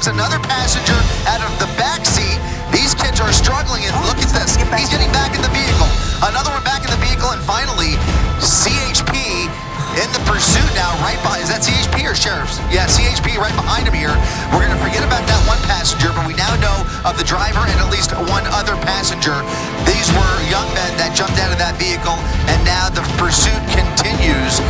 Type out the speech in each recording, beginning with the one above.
comes another passenger out of the back seat. These kids are struggling, and look at this. He's getting back in the vehicle. Another one back in the vehicle, and finally, CHP in the pursuit now, right behind. Is that CHP or Sheriff's? Yeah, CHP right behind him here. We're going to forget about that one passenger, but we now know of the driver and at least one other passenger. These were young men that jumped out of that vehicle, and now the pursuit continues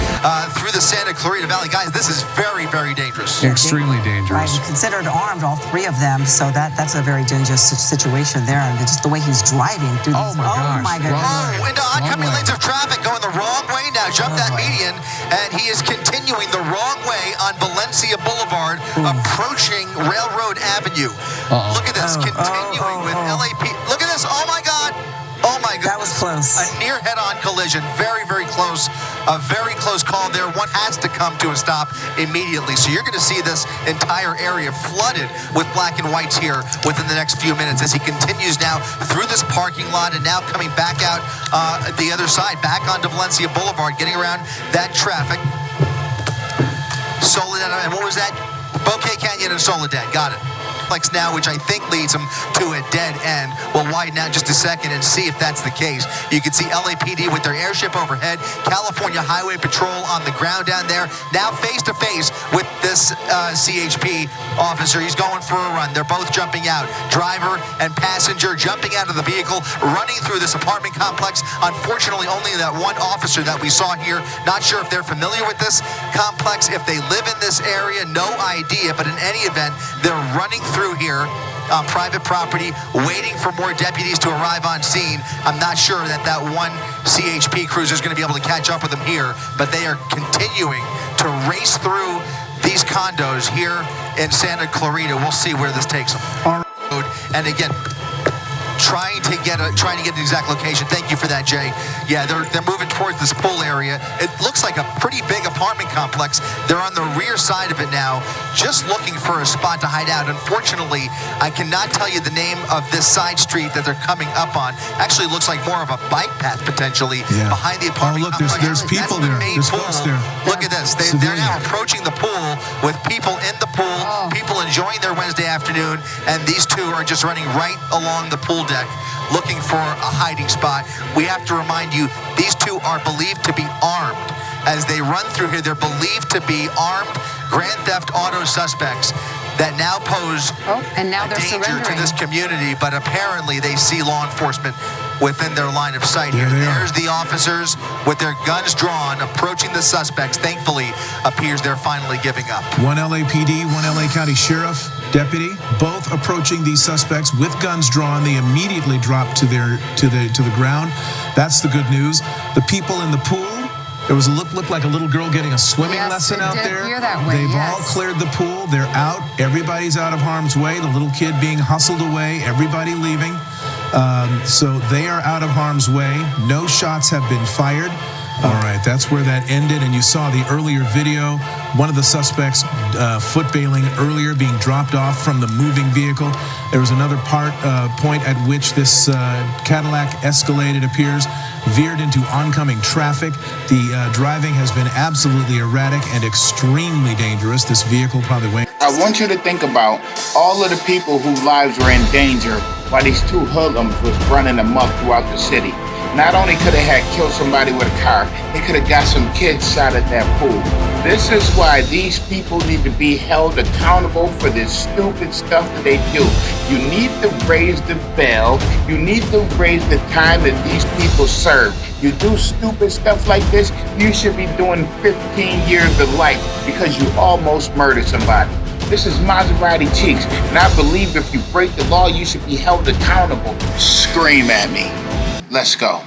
through the Santa Clarita Valley. Guys, this is very, very dangerous. Extremely dangerous. Right, considered armed, all three of them, so that's a very dangerous situation there. And just the way he's driving through these. Oh my gosh. Oh, into oncoming lanes of traffic going the wrong way now. Jumped that median, and he is continuing the wrong way on Valencia Boulevard, approaching Railroad Avenue. Look at this, continuing with LAP. Look at this. Oh my God. Oh my God. That was close. A near head-on collision. Very, very close. A very close call there. One has to come to a stop immediately. So you're going to see this entire area flooded with black and whites here within the next few minutes as he continues now through this parking lot and now coming back out the other side, back onto Valencia Boulevard, getting around that traffic. Soledad, and what was that? Bouquet Canyon and Soledad. Got it. Now, which I think leads him to a dead end. We'll widen out just a second and see if that's the case. You can see LAPD with their airship overhead, California Highway Patrol on the ground down there, now face to face with this CHP officer. He's going for a run. They're both jumping out. Driver and passenger jumping out of the vehicle, running through this apartment complex. Unfortunately, only that one officer that we saw here. Not sure if they're familiar with this complex, if they live in this area, no idea. But in any event, they're running through here on private property, waiting for more deputies to arrive on scene. I'm not sure that one CHP cruiser is going to be able to catch up with them here, but they are continuing to race through these condos here in Santa Clarita. We'll see where this takes them. And again, trying to get an exact location. Thank you for that, Jay. Yeah, they're moving towards this pool area. It looks like a pretty big apartment complex. They're on the rear side of it now, just looking for a spot to hide out. Unfortunately, I cannot tell you the name of this side street that they're coming up on. Actually, looks like more of a bike path potentially behind the apartment complex. There's people there. There's folks there. Look at this. They're now approaching the pool with people in the pool, people enjoying their Wednesday afternoon, and these two are just running right along the pool deck looking for a hiding spot. We have to remind you, these two are believed to be armed. As they run through here, they're believed to be armed Grand Theft Auto suspects that now pose a danger to this community, but apparently they see law enforcement within their line of sight here. There's the officers with their guns drawn, approaching the suspects. Thankfully, appears they're finally giving up. One LAPD, one LA County Sheriff deputy, both approaching these suspects with guns drawn. They immediately drop to the ground. That's the good news. The people in the pool, there was looked like a little girl getting a swimming lesson out there. They've all cleared the pool. They're out. Everybody's out of harm's way. The little kid being hustled away. Everybody leaving. So they are out of harm's way. No shots have been fired. All right, that's where that ended. And you saw the earlier video, one of the suspects foot bailing earlier, being dropped off from the moving vehicle. There was another point at which this Cadillac Escalade, it appears, veered into oncoming traffic. The driving has been absolutely erratic and extremely dangerous. This vehicle probably weighing. I want you to think about all of the people whose lives were in danger while these two hoodlums was running amok throughout the city. Not only could they have killed somebody with a car, they could have got some kids shot at that pool. This is why these people need to be held accountable for this stupid stuff that they do. You need to raise the bail. You need to raise the time that these people serve. You do stupid stuff like this, you should be doing 15 years to life because you almost murdered somebody. This is Maserati Cheeks, and I believe if you break the law, you should be held accountable. Scream at me. Let's go.